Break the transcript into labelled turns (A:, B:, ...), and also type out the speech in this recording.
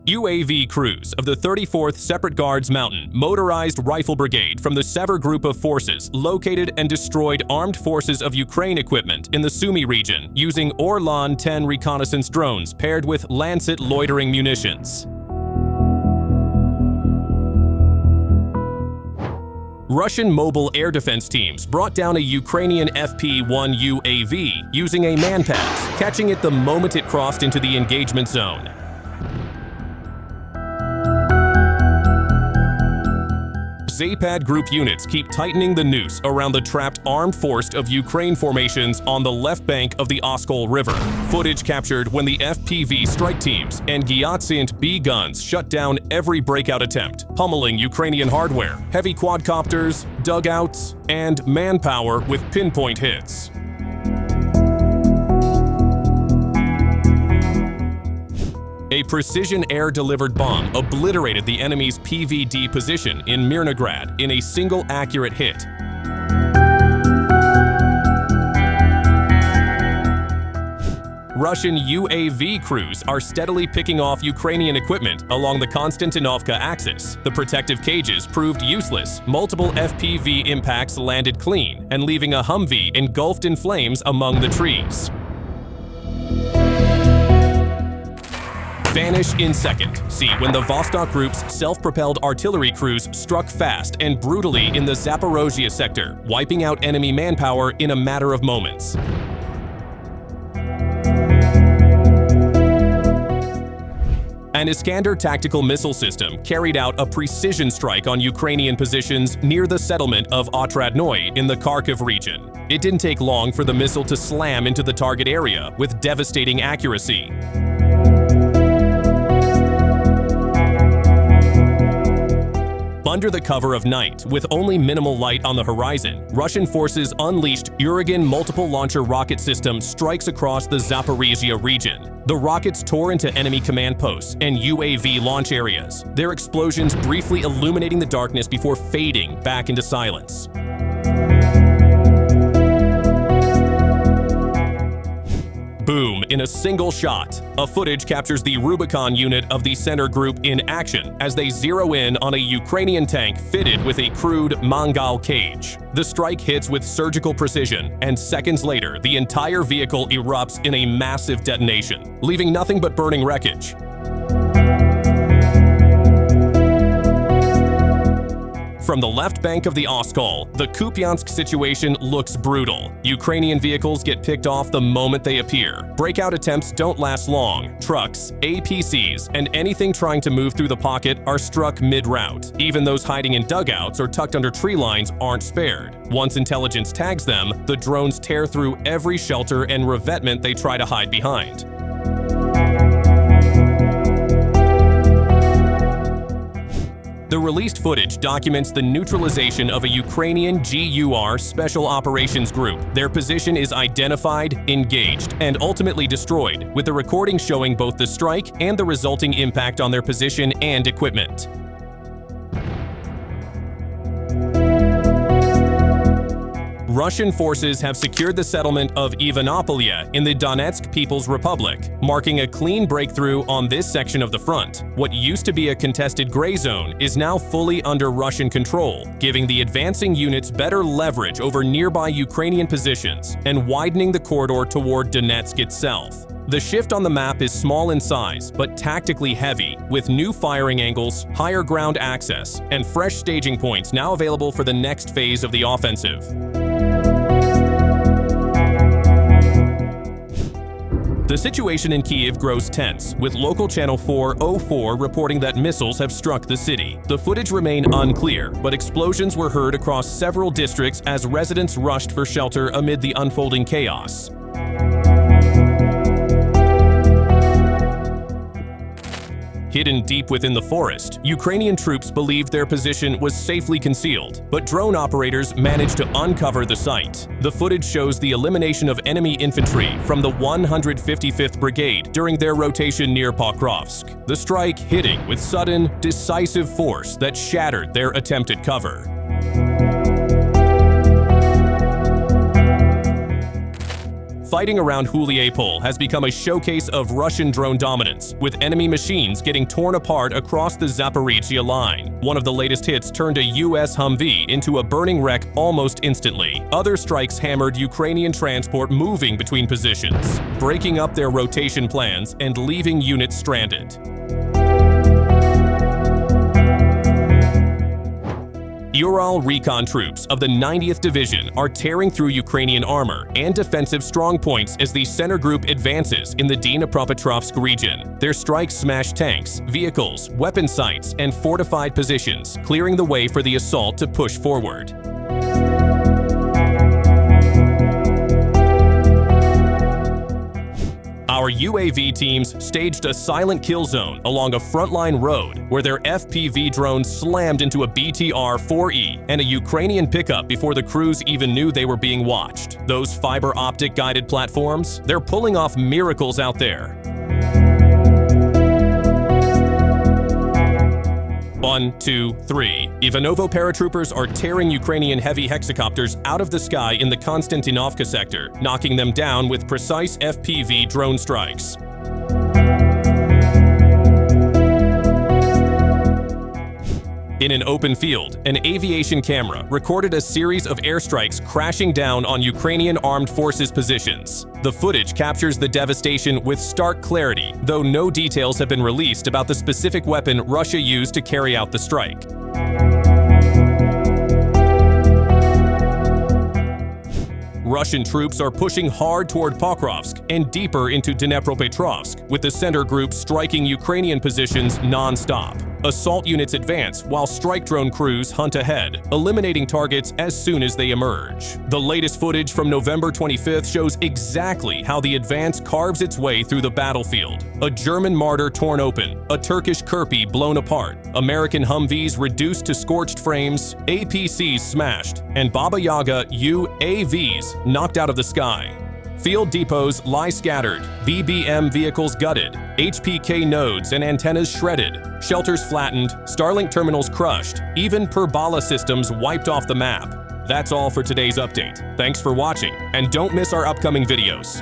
A: UAV crews of the 34th Separate Guards Mountain Motorized Rifle Brigade from the Sever Group of Forces located and destroyed Armed Forces of Ukraine equipment in the Sumy region using Orlan-10 reconnaissance drones paired with Lancet loitering munitions. Russian mobile air defense teams brought down a Ukrainian FP-1 UAV using a manpass, catching it the moment it crossed into the engagement zone. Zapad Group units keep tightening the noose around the trapped armed force of Ukraine formations on the left bank of the Oskol River. Footage captured when the FPV strike teams and Gyatsint B guns shut down every breakout attempt, pummeling Ukrainian hardware, heavy quadcopters, dugouts, and manpower with pinpoint hits. A precision air-delivered bomb obliterated the enemy's PVD position in Mirnograd in a single accurate hit. Russian UAV crews are steadily picking off Ukrainian equipment along the Konstantinovka axis. The protective cages proved useless. Multiple FPV impacts landed clean and leaving a Humvee engulfed in flames among the trees. Vanish in second. See when the Vostok Group's self-propelled artillery crews struck fast and brutally in the Zaporozhye sector, wiping out enemy manpower in a matter of moments. An Iskander tactical missile system carried out a precision strike on Ukrainian positions near the settlement of Otradnoy in the Kharkiv region. It didn't take long for the missile to slam into the target area with devastating accuracy. Under the cover of night, with only minimal light on the horizon, Russian forces unleashed Uragan multiple launcher rocket system strikes across the Zaporizhia region. The rockets tore into enemy command posts and UAV launch areas, their explosions briefly illuminating the darkness before fading back into silence. Boom, in a single shot. A footage captures the Rubicon unit of the center group in action as they zero in on a Ukrainian tank fitted with a crude Mangal cage. The strike hits with surgical precision, and seconds later, the entire vehicle erupts in a massive detonation, leaving nothing but burning wreckage. From the left bank of the Oskol, the Kupiansk situation looks brutal. Ukrainian vehicles get picked off the moment they appear. Breakout attempts don't last long. Trucks, APCs, and anything trying to move through the pocket are struck mid-route. Even those hiding in dugouts or tucked under tree lines aren't spared. Once intelligence tags them, the drones tear through every shelter and revetment they try to hide behind. The released footage documents the neutralization of a Ukrainian GUR Special Operations Group. Their position is identified, engaged, and ultimately destroyed, with the recording showing both the strike and the resulting impact on their position and equipment. Russian forces have secured the settlement of Ivanopolye in the Donetsk People's Republic, marking a clean breakthrough on this section of the front. What used to be a contested gray zone is now fully under Russian control, giving the advancing units better leverage over nearby Ukrainian positions and widening the corridor toward Donetsk itself. The shift on the map is small in size, but tactically heavy, with new firing angles, higher ground access, and fresh staging points now available for the next phase of the offensive. The situation in Kyiv grows tense, with local channel 404 reporting that missiles have struck the city. The footage remained unclear, but explosions were heard across several districts as residents rushed for shelter amid the unfolding chaos. Hidden deep within the forest, Ukrainian troops believed their position was safely concealed, but drone operators managed to uncover the site. The footage shows the elimination of enemy infantry from the 155th Brigade during their rotation near Pokrovsk. The strike hitting with sudden, decisive force that shattered their attempted cover. fighting around Huliepol has become a showcase of Russian drone dominance, with enemy machines getting torn apart across the Zaporizhia line. One of the latest hits turned a U.S. Humvee into a burning wreck almost instantly. Other strikes hammered Ukrainian transport moving between positions, breaking up their rotation plans and leaving units stranded. Ural recon troops of the 90th Division are tearing through Ukrainian armor and defensive strongpoints as the center group advances in the Dnipropetrovsk region. Their strikes smash tanks, vehicles, weapon sites, and fortified positions, clearing the way for the assault to push forward. Our UAV teams staged a silent kill zone along a Frontline road where their FPV drones slammed into a BTR-4E and a Ukrainian pickup before the crews even knew they were being watched. Those fiber optic guided platforms, they're pulling off miracles out there. 1, 2, 3. Ivanovo paratroopers are tearing Ukrainian heavy hexacopters out of the sky in the Konstantinovka sector, knocking them down with precise FPV drone strikes. In an open field, an aviation camera recorded a series of airstrikes crashing down on Ukrainian armed forces positions. The footage captures the devastation with stark clarity, though no details have been released about the specific weapon Russia used to carry out the strike. Russian troops are pushing hard toward Pokrovsk and deeper into Dnipropetrovsk, with the center group striking Ukrainian positions non-stop. Assault units advance while strike drone crews hunt ahead, eliminating targets as soon as they emerge. The latest footage from November 25th shows exactly how the advance carves its way through the battlefield. A German Marder torn open, a Turkish Kirpi blown apart, American Humvees reduced to scorched frames, APCs smashed, and Baba Yaga UAVs knocked out of the sky. Field depots lie scattered, BBM vehicles gutted, HPK nodes and antennas shredded, shelters flattened, Starlink terminals crushed, even Perbala systems wiped off the map. That's all for today's update. Thanks for watching, and don't miss our upcoming videos.